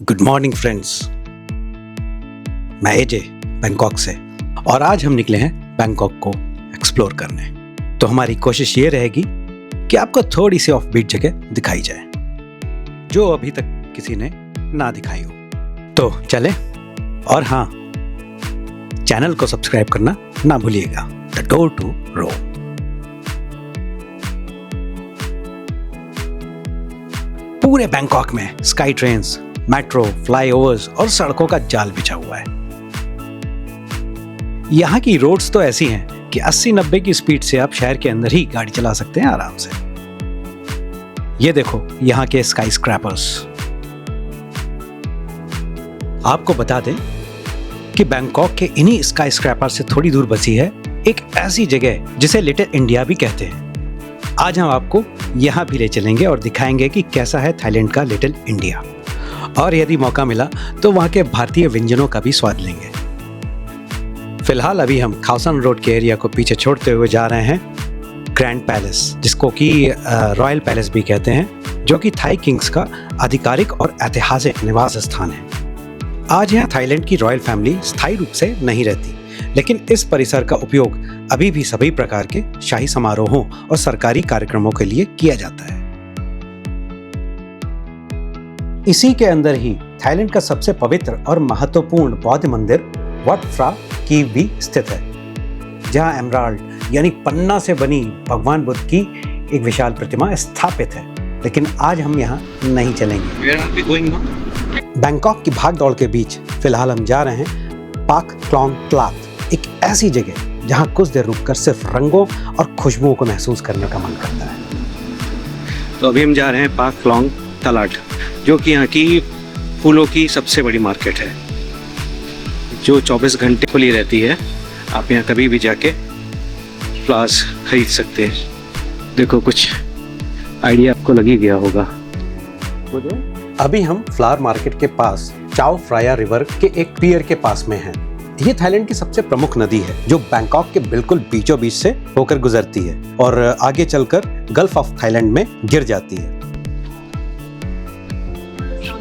Good morning friends, मैं एजे Bangkok से और आज हम निकले हैं बैंकॉक को एक्सप्लोर करने। तो हमारी कोशिश ये रहेगी कि आपको थोड़ी सी ऑफ बीट जगह दिखाई जाए जो अभी तक किसी ने ना दिखाई हो। तो चले, और हाँ, चैनल को सब्सक्राइब करना ना भूलिएगा। द डोर टू रोम। पूरे बैंकॉक में स्काई ट्रेन्स, मेट्रो, फ्लाईओवर्स और सड़कों का जाल बिछा हुआ है। यहाँ की रोड्स तो ऐसी हैं कि 80-90 की स्पीड से आप शहर के अंदर ही गाड़ी चला सकते हैं आराम से। ये देखो यहाँ के स्काई स्क्रैपर्स। आपको बता दें कि बैंकॉक के इन्हीं स्काई स्क्रैपर से थोड़ी दूर बसी है एक ऐसी जगह जिसे लिटिल इंडिया भी कहते हैं। आज हम आपको यहाँ भी ले चलेंगे और दिखाएंगे कि कैसा है थाईलैंड का लिटिल इंडिया, और यदि मौका मिला तो वहाँ के भारतीय व्यंजनों का भी स्वाद लेंगे। फिलहाल अभी हम खा सान रोड के एरिया को पीछे छोड़ते हुए जा रहे हैं ग्रैंड पैलेस, जिसको कि रॉयल पैलेस भी कहते हैं, जो कि थाई किंग्स का आधिकारिक और ऐतिहासिक निवास स्थान है। आज यहाँ थाईलैंड की रॉयल फैमिली स्थायी रूप से नहीं रहती, लेकिन इस परिसर का उपयोग अभी भी सभी प्रकार के शाही समारोहों और सरकारी कार्यक्रमों के लिए किया जाता है। इसी के अंदर ही थाईलैंड का सबसे पवित्र और महत्वपूर्ण बौद्ध मंदिर वट फ्रा कीव भी स्थित है, जहां एमराल्ड यानी पन्ना से बनी भगवान बुद्ध की एक विशाल प्रतिमा स्थापित है। लेकिन आज हम यहाँ नहीं चलेंगे। बैंकॉक की भागदौड़ के बीच फिलहाल हम जा रहे हैं पाक क्लोंग तलात, एक ऐसी जगह जहां कुछ देर रुककर सिर्फ रंगों और खुशबुओं को महसूस करने का मन करता है। तो अभी हम जा रहे हैं पाक क्लोंग तलात, जो कि यहाँ की फूलों की सबसे बड़ी मार्केट है, जो 24 घंटे खुली रहती है। आप यहाँ कभी भी जाके फ्लावर्स खरीद सकते हैं। देखो, कुछ आइडिया आपको लग ही गया होगा। अभी हम फ्लावर मार्केट के पास चाओ फ्राया रिवर के एक पियर के पास में हैं। ये थाईलैंड की सबसे प्रमुख नदी है, जो बैंकॉक के बिल्कुल बीचों बीच से होकर गुजरती है और आगे चलकर गल्फ ऑफ थाईलैंड में गिर जाती है।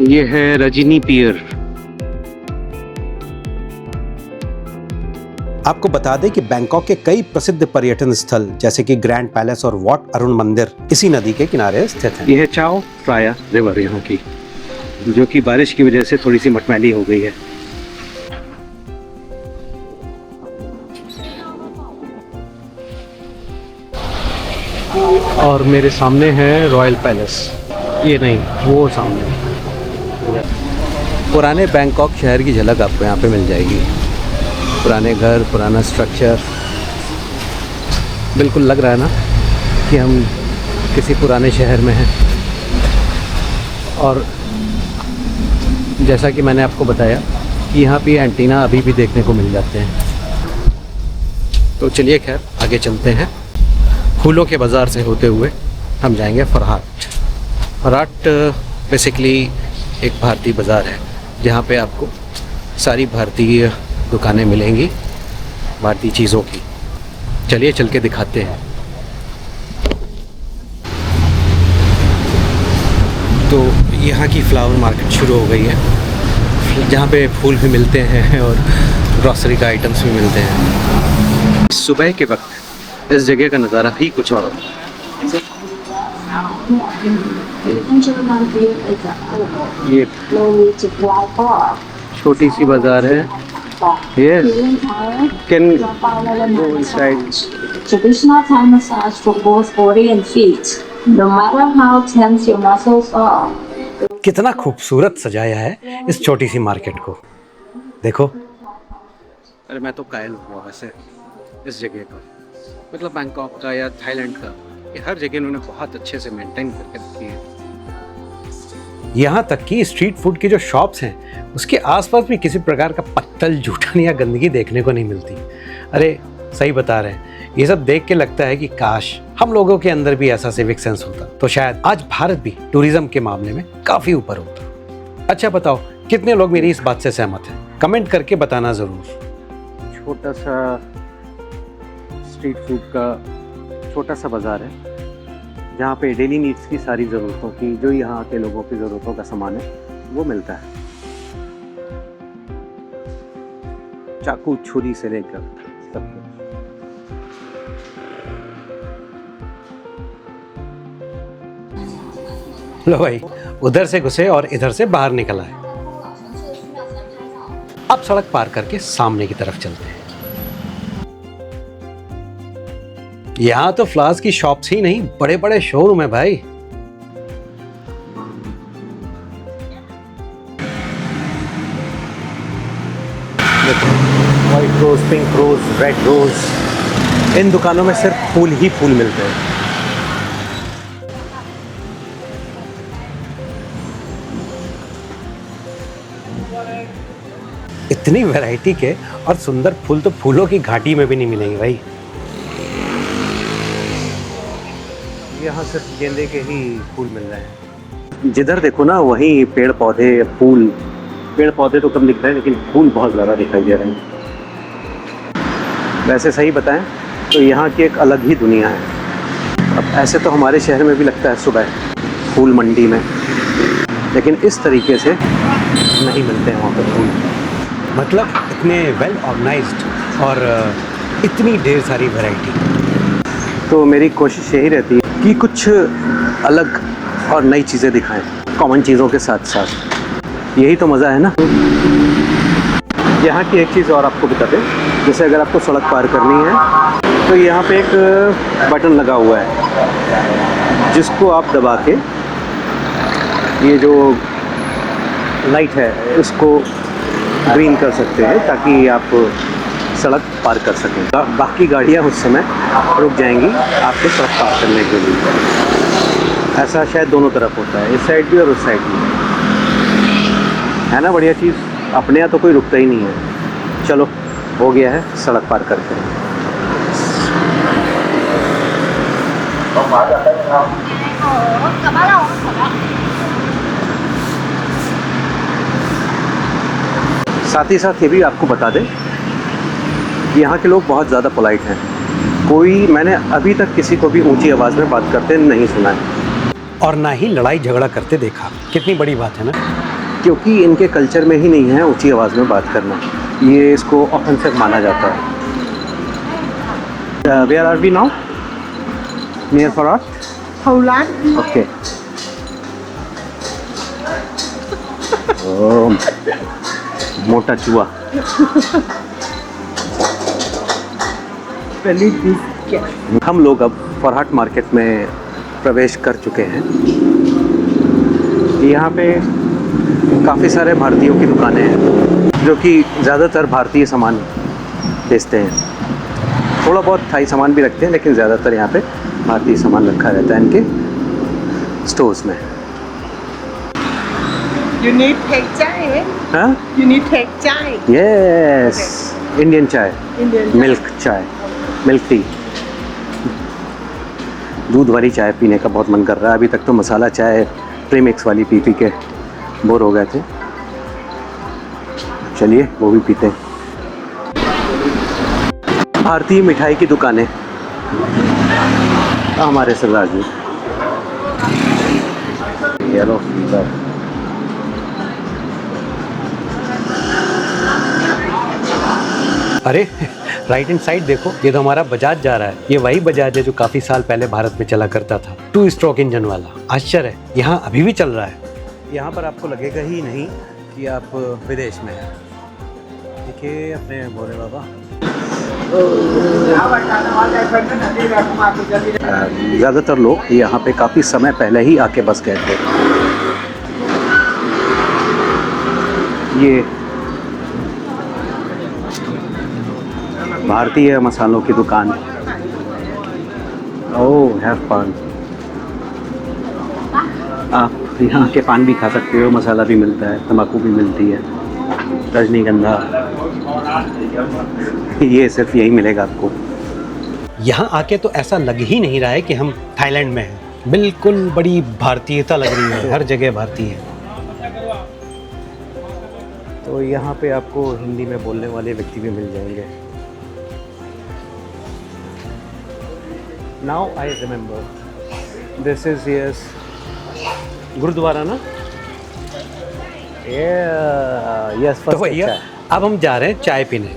ये है रजनी पियर। आपको बता दें कि बैंकॉक के कई प्रसिद्ध पर्यटन स्थल जैसे कि ग्रैंड पैलेस और वॉट अरुण मंदिर इसी नदी के किनारे स्थित हैं। यह है चाओ फ्राया रिवर यहाँ की, जो कि बारिश की वजह से थोड़ी सी मटमैली हो गई है। और मेरे सामने है रॉयल पैलेस। ये नहीं, वो सामने पुराने बैंकॉक शहर की झलक आपको यहाँ पे मिल जाएगी। पुराने घर, पुराना स्ट्रक्चर, बिल्कुल लग रहा है ना कि हम किसी पुराने शहर में हैं। और जैसा कि मैंने आपको बताया कि यहाँ पे एंटीना अभी भी देखने को मिल जाते हैं। तो चलिए खैर आगे चलते हैं। फूलों के बाज़ार से होते हुए हम जाएंगे फरहाट। फरहाट बेसिकली एक भारतीय बाज़ार है, जहाँ पे आपको सारी भारतीय दुकानें मिलेंगी भारतीय चीज़ों की। चलिए चल के दिखाते हैं। तो यहाँ की फ्लावर मार्केट शुरू हो गई है, जहाँ पे फूल भी मिलते हैं और ग्रॉसरी का आइटम्स भी मिलते हैं। सुबह के वक्त इस जगह का नज़ारा ही कुछ और है। ये छोटी सी बाजार है। Yes. Can go inside. Traditional Thai massage for both body and feet. No matter how tense your muscles are. कितना खूबसूरत सजाया है इस छोटी सी मार्केट को, देखो। अरे मैं तो कायल हुआ वैसे इस जगह का, मतलब बैंकॉक का या थाईलैंड का, ये हर जगह उन्होंने बहुत अच्छे से मेंटेन करके रखी है। यहाँ तक कि स्ट्रीट फूड की जो शॉप्स हैं उसके आसपास भी किसी प्रकार का पत्तल, जूठन या गंदगी देखने को नहीं मिलती। अरे सही बता रहे हैं, ये सब देख के लगता है कि काश हम लोगों के अंदर भी ऐसा सिविक सेंस होता तो शायद आज भारत भी टूरिज्म के मामले में काफी ऊपर होता। अच्छा बताओ, कितने लोग मेरी इस बात से सहमत हैं? कमेंट करके बताना जरूर। छोटा सा स्ट्रीट फूड का छोटा सा बाजार है, जहाँ पे डेली नीड्स की सारी ज़रूरतों की, जो यहाँ के लोगों की ज़रूरतों का सामान है, वो मिलता है, चाकू छुरी से लेकर सब कुछ। लो भाई, उधर से घुसे और इधर से बाहर निकल आए। अब सड़क पार करके सामने की तरफ चलते हैं। यहाँ तो फ्लावर्स की शॉप्स ही नहीं, बड़े बड़े शोरूम है भाई। व्हाइट रोज, पिंक रोज, रेड रोज। इन दुकानों में सिर्फ फूल ही फूल मिलते हैं। इतनी वैरायटी के और सुंदर फूल तो फूलों की घाटी में भी नहीं मिलेंगे भाई। यहाँ सिर्फ गेंदे के ही फूल मिल रहे हैं। जिधर देखो ना वहीं पेड़ पौधे फूल, पेड़ पौधे तो कम दिख रहे हैं लेकिन फूल बहुत ज़्यादा दिखाई दे रहे हैं। वैसे सही बताएं तो यहाँ की एक अलग ही दुनिया है। अब ऐसे तो हमारे शहर में भी लगता है सुबह फूल मंडी में, लेकिन इस तरीके से नहीं मिलते हैं वहाँ पर फूल। मतलब इतने वेल ऑर्गेनाइज्ड और इतनी ढेर सारी वैरायटी। तो मेरी कोशिश यही रहती है कि कुछ अलग और नई चीज़ें दिखाएं कॉमन चीज़ों के साथ साथ। यही तो मज़ा है ना। यहाँ की एक चीज़ और आपको बता दें, जैसे अगर आपको सड़क पार करनी है तो यहाँ पे एक बटन लगा हुआ है जिसको आप दबा के ये जो लाइट है इसको ग्रीन कर सकते हैं ताकि आप सड़क पार कर सकें। बाकी गाड़ियाँ उस समय रुक जाएंगी आपको सड़क पार करने के लिए। ऐसा शायद दोनों तरफ होता है, इस साइड भी और उस साइड भी। है ना बढ़िया चीज़। अपने यहाँ तो कोई रुकता ही नहीं है। चलो हो गया है, सड़क पार करते हैं। साथ ही साथ ये भी आपको बता दें कि यहाँ के लोग बहुत ज़्यादा पोलाइट हैं। मैंने अभी तक किसी को भी ऊंची आवाज़ में बात करते नहीं सुना है और ना ही लड़ाई झगड़ा करते देखा। कितनी बड़ी बात है ना। क्योंकि इनके कल्चर में ही नहीं है ऊंची आवाज़ में बात करना। ये इसको ऑफेंसिव माना जाता है। Where are we now? Near for our Howland. Okay. मोटा चूहा। हम लोग अब फरहाट मार्केट में प्रवेश कर चुके हैं। यहाँ पे काफ़ी सारे भारतीयों की दुकानें हैं जो कि ज़्यादातर भारतीय सामान बेचते हैं। थोड़ा बहुत थाई सामान भी रखते हैं लेकिन ज़्यादातर यहाँ पे भारतीय सामान रखा रहता है इनके स्टोर्स में। You need take chai, eh? हाँ? You need take chai. Yes, Indian चाय, Indian. मिल्क चाय, मिल्क टी। दूध वाली चाय पीने का बहुत मन कर रहा है। अभी तक तो मसाला चाय प्रीमिक्स वाली पी के बोर हो गए थे। चलिए वो भी पीते हैं। भारतीय मिठाई की दुकानें हमारे सरदार जी। Yellow fever. अरे राइट हैंड साइड देखो, ये तो हमारा बजाज जा रहा है। ये वही बजाज है जो काफी साल पहले भारत में चला करता था, 2 स्ट्रोक इंजन वाला। आश्चर्य है, यहाँ अभी भी चल रहा है। यहाँ पर आपको लगेगा ही नहीं कि आप विदेश में हैं। देखिए अपने भोले बाबा। ज़्यादातर लोग यहाँ पे काफ़ी समय पहले ही आके बस गए थे। ये भारतीय मसालों की दुकान। ओह हैव फन। आप यहाँ के पान भी खा सकते हो, मसाला भी मिलता है, तम्बाकू भी मिलती है, रजनीगंधा। ये सिर्फ यही मिलेगा आपको। यहाँ आके तो ऐसा लग ही नहीं रहा है कि हम थाईलैंड में हैं। बिल्कुल बड़ी भारतीयता लग रही है, हर जगह भारतीय। तो यहाँ पे आपको हिंदी में बोलने वाले व्यक्ति भी मिल जाएंगे। Now I remember, this is yes gurdwara ना। यस तो भैया अब हम जा रहे हैं चाय पीने।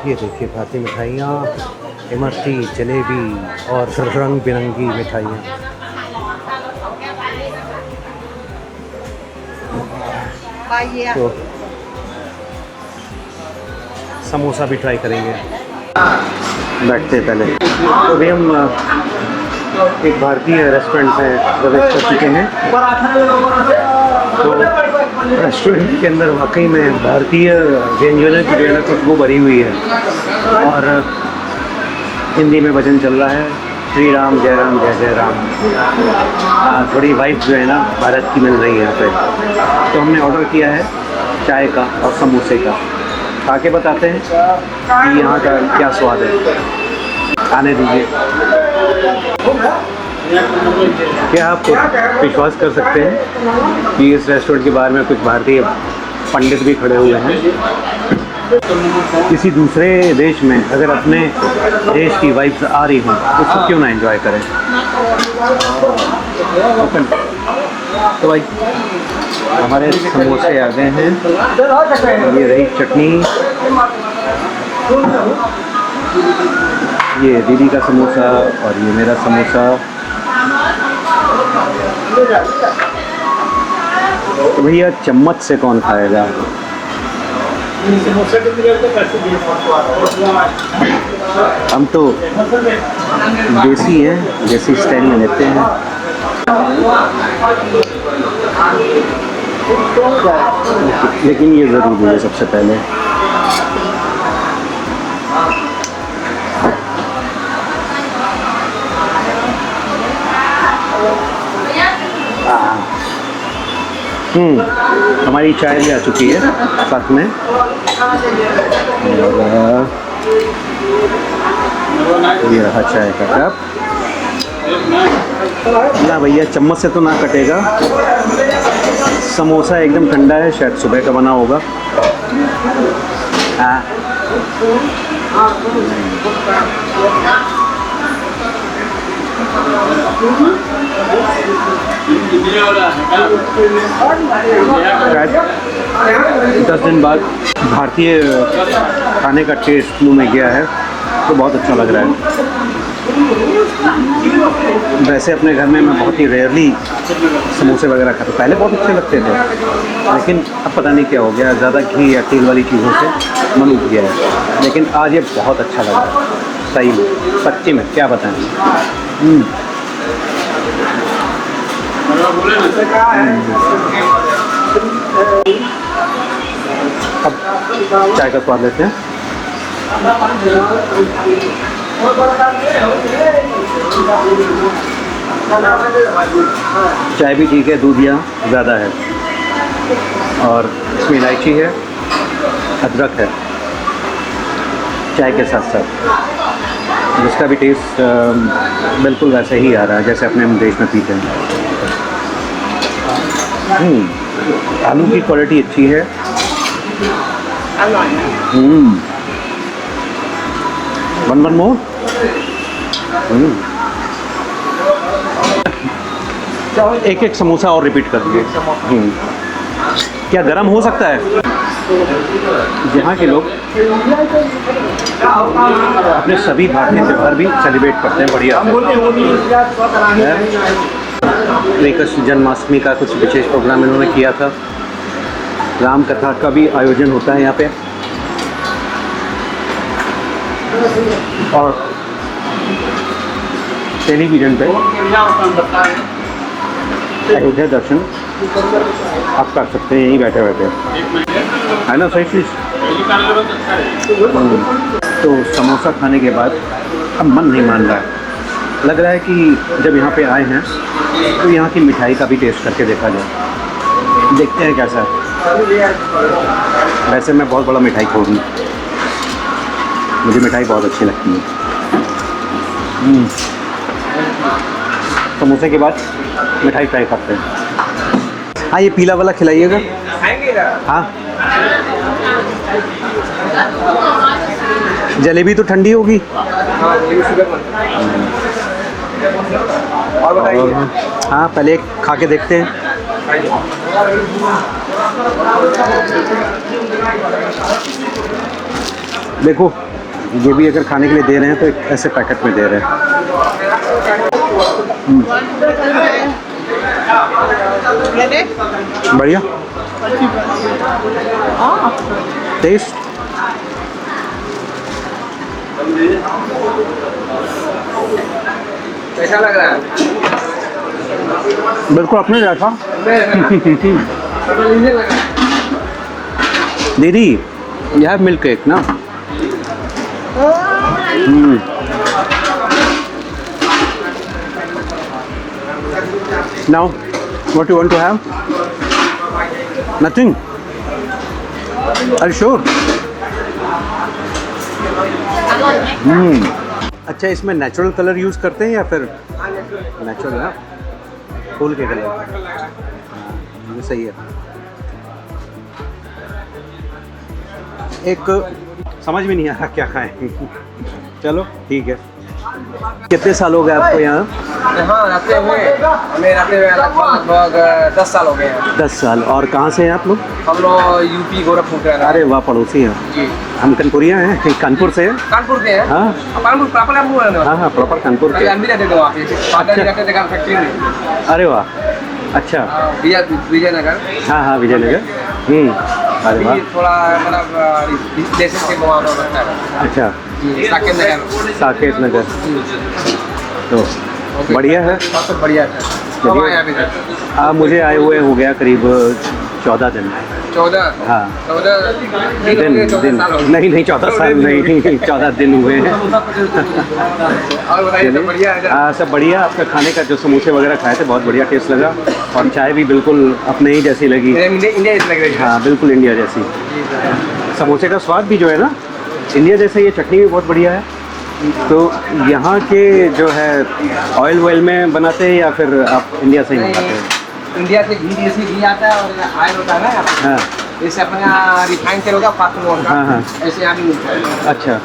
ये देखिए भारतीय मिठाइयाँ, इमरती, जलेबी और रंग बिरंगी मिठाइयाँ। तो समोसा भी ट्राई करेंगे। बैठते पहले तो अभी हम एक भारतीय रेस्टोरेंट में प्रवेश कर चुके हैं। तो रेस्टोरेंट के अंदर वाकई में भारतीय व्यंजनों की जो है खुशबू भरी हुई है और हिंदी में भजन चल रहा है, श्री राम जय जय राम। थोड़ी वाइब जो है ना भारत की मिल रही है यहाँ पे। तो हमने ऑर्डर किया है चाय का और समोसे का। खा के बताते हैं कि यहाँ का क्या स्वाद है। आने दीजिए। क्या आप विश्वास कर सकते हैं कि इस रेस्टोरेंट के बारे में कुछ भारतीय पंडित भी खड़े हुए हैं। किसी दूसरे देश में अगर अपने देश की वाइब्स आ रही हों तो उसको क्यों ना एंजॉय करें। तो भाई हमारे समोसे आ गए हैं। ये रही चटनी, ये दीदी का समोसा और ये मेरा समोसा। तो भैया चम्मच से कौन खाएगा। हम तो देसी हैं, देसी स्टाइल में लेते हैं। लेकिन ये ज़रूर है सबसे पहले। हमारी चाय भी आ चुकी है साथ में। और ये रहा चाय का कप। ना भैया चम्मच से तो ना कटेगा। समोसा एकदम ठंडा है, शायद सुबह का बना होगा। शायद 10 दिन बाद भारतीय खाने का टेस्ट मुँह में गया है तो बहुत अच्छा लग रहा है। वैसे अपने घर में मैं बहुत ही रेयरली समोसे वगैरह खाता। पहले बहुत अच्छे लगते थे लेकिन अब पता नहीं क्या हो गया, ज़्यादा घी या तेल वाली चीज़ों से मन उठ गया है। लेकिन आज ये बहुत अच्छा लग रहा है सही में, सच्ची में क्या बताएं। अब चाय का स्वाद लेते हैं। चाय भी ठीक है, दूध यहाँ ज़्यादा है और इसमें इलायची है, अदरक है चाय के साथ साथ, जिसका भी टेस्ट बिल्कुल वैसे ही आ रहा है जैसे अपने हम देश में पीते हैं। आलू की क्वालिटी अच्छी है। One more. एक एक समोसा और रिपीट कर दीजिए। क्या गरम हो सकता है? यहाँ के लोग अपने सभी भारतीय त्यौहार भी सेलिब्रेट करते हैं बढ़िया। श्री कृष्ण जन्माष्टमी का कुछ विशेष प्रोग्राम इन्होंने किया था। राम कथा का भी आयोजन होता है यहाँ पे। और टेलीविज़न पे अयोध्या दर्शन आप कर सकते हैं यहीं बैठे बैठे, है ना सही चीज़। तो समोसा खाने के बाद अब मन नहीं मान रहा है। लग रहा है कि जब यहाँ पे आए हैं तो यहाँ की मिठाई का भी टेस्ट करके देखा जाए। देखते हैं कैसा है। वैसे मैं बहुत बड़ा मिठाई खोर हूँ, मुझे मिठाई बहुत अच्छी लगती है। समोसे के बाद मिठाई ट्राई करते हैं। हाँ, ये पीला वाला खिलाइएगा। हाँ, जलेबी तो ठंडी होगी। और बताइए। हाँ, पहले एक खा के देखते हैं। देखो, ये भी अगर खाने के लिए दे रहे हैं तो एक ऐसे पैकेट में दे रहे हैं। बढ़िया टेस्ट। कैसा लग रहा है? बिल्कुल अपने जैसा। दीदी, यह है मिल्क केक ना? Now, what you want to have? Nothing? Are you sure? अच्छा, इसमें नेचुरल कलर यूज़ करते हैं या फिर नेचुरल ना फूल के कलर? ये सही है। एक समझ में नहीं आ रहा क्या खाएं। चलो ठीक है। कितने साल हो गए आपको यहाँ? हाँ, रहते हुए हमें लगभग 10 साल हो गए हैं। 10 साल। और कहाँ से हैं आप लोग? हम लोग यूपी गोरखपुर के। अरे वाह, पड़ोसी हैं। जी, हम कानपुरिया हैं, कानपुर से हैं। कानपुर के हैं। हाँ कानपुर प्रॉपर आप बोल रहे हो? हाँ, प्रॉपर कानपुर के। हम भी रहते थे वहाँ पे, फादर रहते थे फैक्ट्री में। अरे वाह, अच्छा। विजयनगर। हाँ, विजयनगर। अरे वाह, थोड़ा मतलब देश के वहाँ लगता है। अच्छा, साकेत नगर। साकेत नगर। तो बढ़िया है। सब बढ़िया है। कब आए अभी तक? मुझे आए हुए हो गया करीब 14 दिन। 14? हाँ, 14 दिन साल हो गए। नहीं 14 साल नहीं 14 दिन हुए हैं। और बताइए, सब बढ़िया है? हाँ, सब बढ़िया। आपका खाने का जो समोसे वगैरह खाए थे बहुत बढ़िया टेस्ट लगा, और चाय भी बिल्कुल अपने ही जैसी लगी। इंडिया जैसी लग रही है। हाँ, बिल्कुल इंडिया जैसी। समोसे का स्वाद भी जो है ना इंडिया जैसे, ये चटनी भी बहुत बढ़िया है। तो यहाँ के जो है ऑयल में बनाते हैं या फिर आप इंडिया से ही बनाते हैं? इंडिया से घी, देसी घी आता है और ऑयल होता है ना। हाँ, जैसे अपने यहाँ रिफाइंड तेल होगा फास्ट फूड का। हाँ। ऐसे यहाँ भी मिलता है। अच्छा,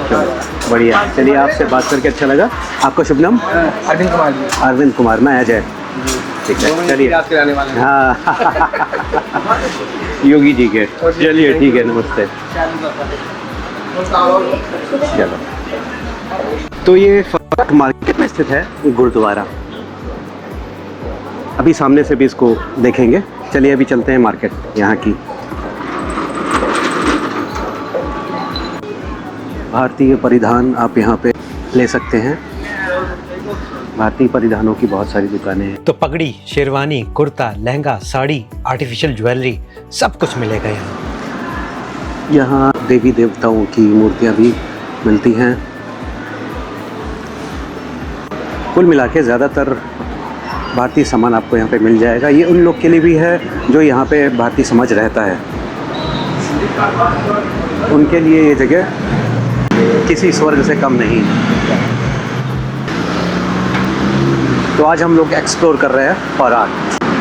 चलो बढ़िया। चलिए, आपसे बात करके अच्छा लगा। आपका शुभ नाम? अरविंद कुमार जी। अरविंद कुमार। मैं अजय। ठीक है, चलिए। के रहने वाले हैं। हाँ योगी जी के। चलिए ठीक है, नमस्ते। चलो, तो ये फर्स्ट मार्केट में स्थित है गुरुद्वारा। अभी सामने से भी इसको देखेंगे। चलिए अभी चलते हैं मार्केट यहाँ की। भारतीय परिधान आप यहाँ पे ले सकते हैं। भारतीय परिधानों की बहुत सारी दुकानें हैं। तो पगड़ी, शेरवानी, कुर्ता, लहंगा, साड़ी, आर्टिफिशियल ज्वेलरी, सब कुछ मिलेगा यहाँ। यहाँ देवी देवताओं की मूर्तियाँ भी मिलती हैं। कुल मिला के ज़्यादातर भारतीय सामान आपको यहाँ पे मिल जाएगा। ये उन लोग के लिए भी है जो यहाँ पे भारतीय समाज रहता है, उनके लिए ये जगह किसी स्वर्ग से कम नहीं है। तो आज हम लोग एक्सप्लोर कर रहे हैं फौराट,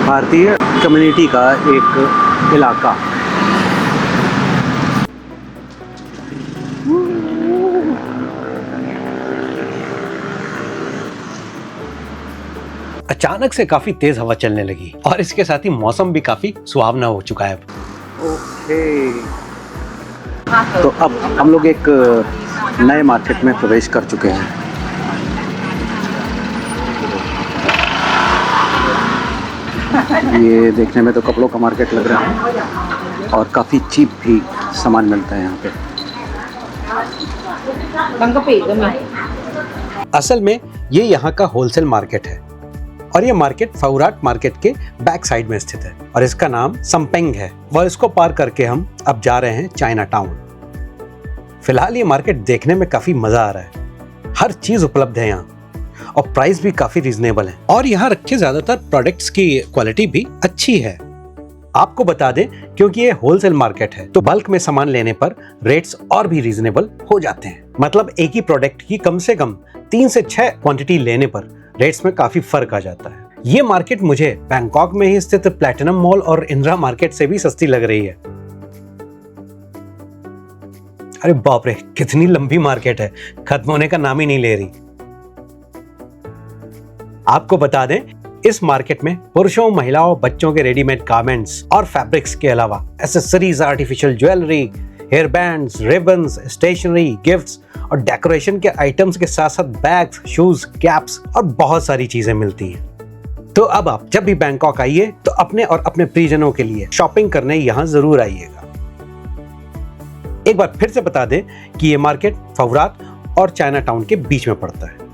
भारतीय कम्युनिटी का एक इलाका। अचानक से काफी तेज हवा चलने लगी और इसके साथ ही मौसम भी काफी सुहावना हो चुका है। ओके, तो अब हम लोग एक नए मार्केट में प्रवेश कर चुके हैं। ये देखने में तो कपड़ों का मार्केट लग रहा है और काफ़ी चीप भी सामान मिलता है यहाँ पे। असल में ये यहाँ का होलसेल मार्केट है और ये मार्केट फौराट मार्केट के बैक साइड में स्थित है और इसका नाम समपेंग है। और इसको पार करके हम अब जा रहे हैं चाइना टाउन। फिलहाल ये मार्केट देखने में काफी मजा आ रहा है। हर चीज उपलब्ध है यहाँ और प्राइस भी काफी रीजनेबल है और यहाँ रखे ज्यादातर प्रोडक्ट्स की क्वालिटी भी अच्छी है। आपको बता दें, क्योंकि ये होलसेल मार्केट है तो बल्क में सामान लेने पर रेट्स और भी रीजनेबल हो जाते हैं। मतलब एक ही प्रोडक्ट की कम से कम 3 से 6 क्वांटिटी लेने पर रेट्स में काफी फर्क आ जाता है। ये मार्केट मुझे बैंकॉक में ही स्थित प्लैटिनम मॉल और इंदिरा मार्केट से भी सस्ती लग रही है। अरे बाप रे, कितनी लंबी मार्केट है, खत्म होने का नाम ही नहीं ले रही। आपको बता दें, इस मार्केट में पुरुषों, महिलाओं, बच्चों के रेडीमेड गारमेंट्स और फैब्रिक्स के अलावा accessories, artificial jewellery, hair bands, ribbons, stationery, gifts और डेकोरेशन के आइटम्स के साथ साथ बैग्स, शूज, कैप्स और बहुत सारी चीजें मिलती हैं। तो अब आप जब भी बैंकॉक आइए तो अपने और अपने प्रियजनों के लिए शॉपिंग करने यहाँ जरूर आइएगा। एक बार फिर से बता दें कि ये मार्केट फवरात और चाइना टाउन के बीच में पड़ता है।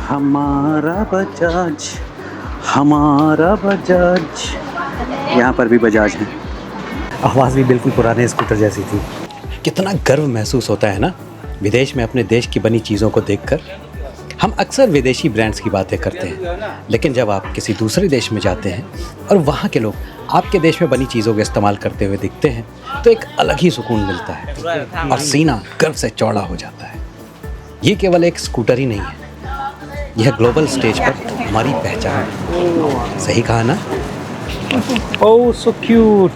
हमारा बजाज, हमारा बजाज। यहाँ पर भी बजाज है। आवाज भी बिल्कुल पुराने स्कूटर जैसी थी। कितना गर्व महसूस होता है ना विदेश में अपने देश की बनी चीज़ों को देखकर। हम अक्सर विदेशी ब्रांड्स की बातें करते हैं, लेकिन जब आप किसी दूसरे देश में जाते हैं और वहाँ के लोग आपके देश में बनी चीज़ों का इस्तेमाल करते हुए दिखते हैं तो एक अलग ही सुकून मिलता है और सीना गर्व से चौड़ा हो जाता है। ये केवल एक स्कूटर ही नहीं है, यह ग्लोबल स्टेज पर हमारी पहचान है। सही कहा ना? ओह सो क्यूट।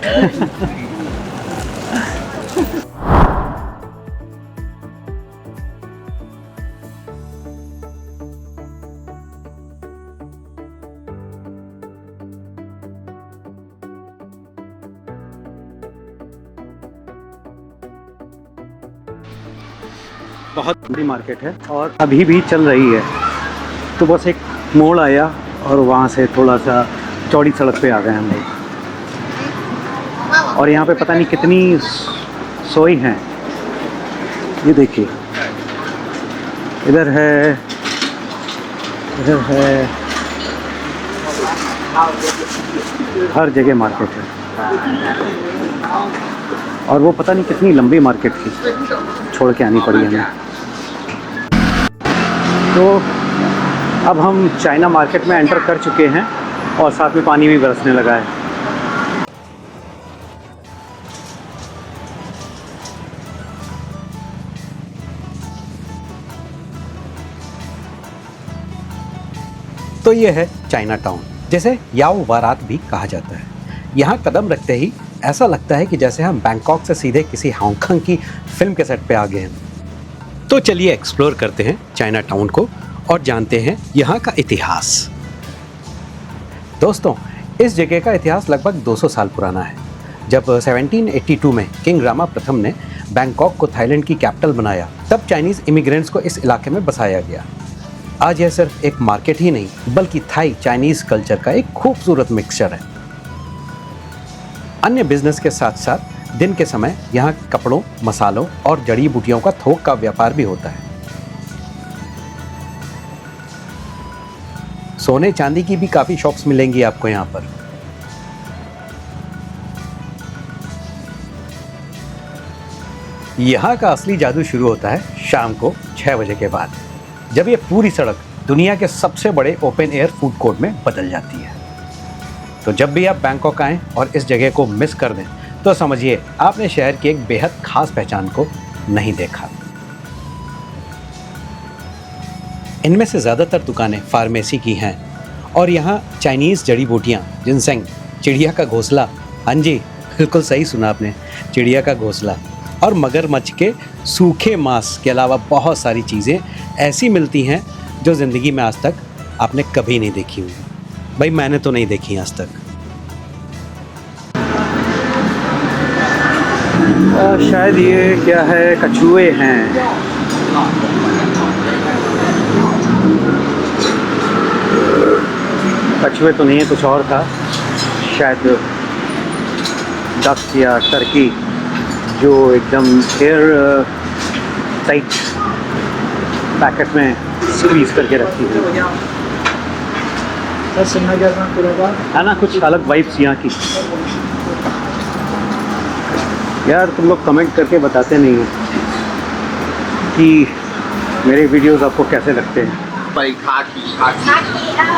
बहुत बड़ी मार्केट है और अभी भी चल रही है। तो बस एक मोड़ आया और वहाँ से थोड़ा सा चौड़ी सड़क पे आ गए हम लोग। और यहाँ पे पता नहीं कितनी सोई हैं। ये देखिए, इधर है, इधर है, हर जगह मार्केट है। और वो पता नहीं कितनी लंबी मार्केट थी, छोड़ के आनी पड़ी हमें। तो अब हम चाइना मार्केट में एंटर कर चुके हैं और साथ में पानी भी बरसने लगा है। तो ये है चाइना टाउन, जिसे याओ बारात भी कहा जाता है। यहाँ कदम रखते ही ऐसा लगता है कि जैसे हम बैंकॉक से सीधे किसी हांगकांग की फिल्म के सेट पे आ गए हैं। तो चलिए एक्सप्लोर करते हैं चाइना टाउन को और जानते हैं यहाँ का इतिहास। दोस्तों, इस जगह का इतिहास लगभग 200 साल पुराना है। जब 1782 में किंग रामा प्रथम ने बैंकॉक को थाईलैंड की कैपिटल बनाया, तब चाइनीज़ इमिग्रेंट्स को इस इलाके में बसाया गया। आज यह सिर्फ एक मार्केट ही नहीं, बल्कि थाई चाइनीज़ कल्चर का एक खूबसूरत मिक्सचर है। अन्य बिजनेस के साथ साथ दिन के समय यहाँ कपड़ों, मसालों और जड़ी बूटियों का थोक का व्यापार भी होता है। सोने चांदी की भी काफ़ी शॉप्स मिलेंगी आपको यहाँ पर। यहाँ का असली जादू शुरू होता है शाम को 6 बजे के बाद, जब ये पूरी सड़क दुनिया के सबसे बड़े ओपन एयर फूड कोर्ट में बदल जाती है। तो जब भी आप बैंकॉक आएं और इस जगह को मिस कर दें तो समझिए आपने शहर की एक बेहद खास पहचान को नहीं देखा। इनमें से ज़्यादातर दुकानें फार्मेसी की हैं और यहाँ चाइनीज़ जड़ी बूटियाँ, जिनसेंग, चिड़िया का घोंसला, हाँ जी बिल्कुल सही सुना आपने, चिड़िया का घोंसला, और मगरमच्छ के सूखे मांस के अलावा बहुत सारी चीज़ें ऐसी मिलती हैं जो ज़िंदगी में आज तक आपने कभी नहीं देखी हुई। भाई मैंने तो नहीं देखी आज तक। शायद ये क्या है, कछुए हैं। कछुए तो नहीं है, कुछ और था, शायद डक या टर्की, जो एकदम एयर टाइट पैकेट में स्क्वीज करके रखी हुई है ना। कुछ अलग वाइब्स यहाँ की। यार तुम लोग कमेंट करके बताते नहीं हो कि मेरे वीडियोस आपको कैसे लगते हैं।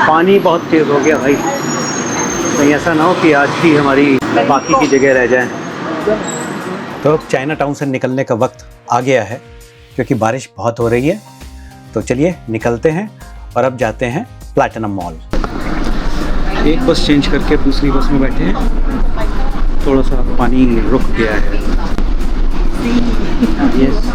पानी बहुत तेज़ हो गया भाई, कहीं ऐसा ना हो कि आज भी हमारी बाकी की जगह रह जाए। तो अब चाइना टाउन से निकलने का वक्त आ गया है क्योंकि बारिश बहुत हो रही है। तो चलिए निकलते हैं और अब जाते हैं प्लैटिनम मॉल। एक बस चेंज करके दूसरी बस में बैठे हैं, थोड़ा सा पानी रुक गया है। यस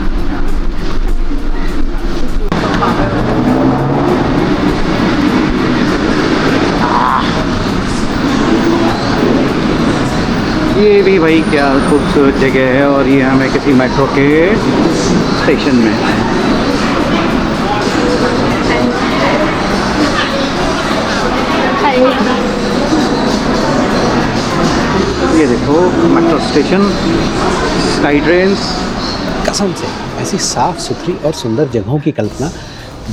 ये भी भाई क्या खूबसूरत जगह है और ये हमें किसी मेट्रो के स्टेशन में है। ये देखो मेट्रो स्टेशन, स्काई ट्रेन्स। कसम से ऐसी साफ सुथरी और सुंदर जगहों की कल्पना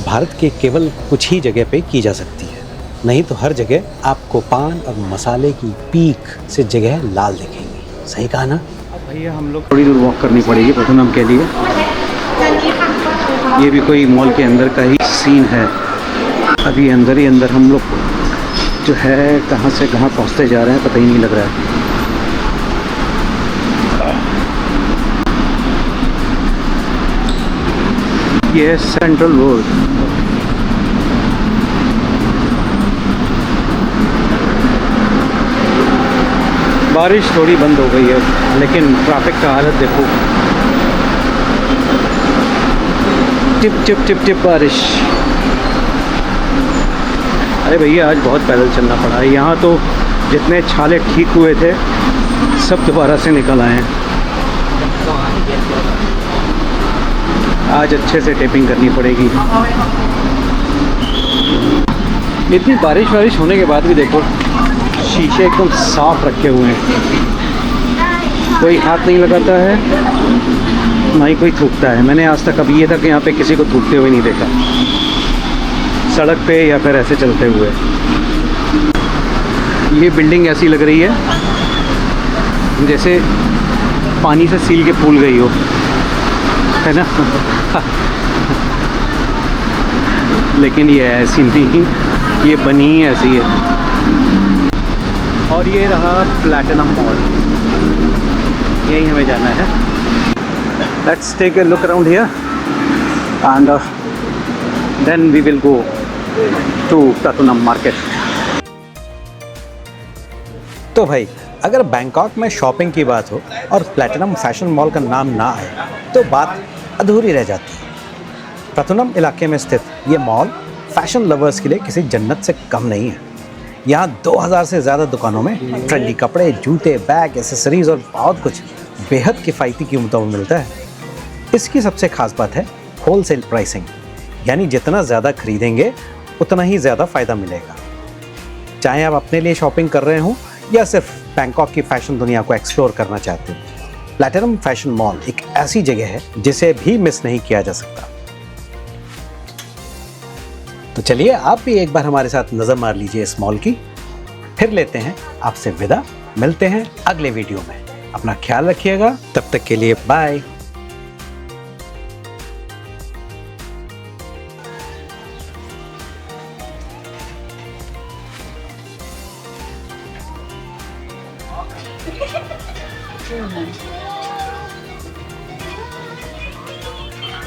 भारत के केवल कुछ ही जगह पे की जा सकती है, नहीं तो हर जगह आपको पान और मसाले की पीक से जगह लाल दिखेंगी। सही कहा ना? अब भैया हम लोग थोड़ी दूर वॉक करनी पड़ेगी प्रथनम के लिए। ये भी कोई मॉल के अंदर का ही सीन है। अभी अंदर ही अंदर हम लोग जो है कहाँ से कहाँ पहुँचते जा रहे हैं पता ही नहीं लग रहा है। ये है सेंट्रल रोड। बारिश थोड़ी बंद हो गई है लेकिन ट्रैफिक का हालत देखो, टिप टिप टिप टिप बारिश। अरे भैया आज बहुत पैदल चलना पड़ा है। यहाँ तो जितने छाले ठीक हुए थे सब दोबारा से निकल आए हैं। आज अच्छे से टेपिंग करनी पड़ेगी। इतनी बारिश वारिश होने के बाद भी देखो शीशे एकदम साफ रखे हुए हैं, कोई हाथ नहीं लगाता है ना ही कोई थूकता है। मैंने आज तक अभी ये तक यहाँ पे किसी को थूकते हुए नहीं देखा, सड़क पे या फिर ऐसे चलते हुए। ये बिल्डिंग ऐसी लग रही है जैसे पानी से सील के फूल गई हो, है ना। लेकिन ये ऐसी नहीं, ये बनी ही ऐसी है। और ये रहा प्लैटिनम मॉल, यही हमें जाना है। Let's take a look around here and then we will go to Platinum Market. तो भाई अगर बैंकॉक में शॉपिंग की बात हो और प्लैटिनम फैशन मॉल का नाम ना आए तो बात अधूरी रह जाती है। प्लैटिनम इलाके में स्थित ये मॉल फैशन लवर्स के लिए किसी जन्नत से कम नहीं है। यहाँ 2000 से ज़्यादा दुकानों में ट्रेंडी कपड़े, जूते, बैग, एसेसरीज और बहुत कुछ बेहद किफ़ायती कीमतों में मिलता है। इसकी सबसे खास बात है होलसेल प्राइसिंग, यानी जितना ज़्यादा खरीदेंगे उतना ही ज़्यादा फ़ायदा मिलेगा। चाहे आप अपने लिए शॉपिंग कर रहे हों या सिर्फ बैंकॉक की फैशन दुनिया को एक्सप्लोर करना चाहते हो, प्लैटिनम फैशन मॉल एक ऐसी जगह है जिसे भी मिस नहीं किया जा सकता। तो चलिए आप भी एक बार हमारे साथ नज़र मार लीजिए इस मॉल की। फिर लेते हैं आपसे विदा, मिलते हैं अगले वीडियो में। अपना ख्याल रखिएगा, तब तक के लिए बाय।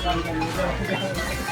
Thank you.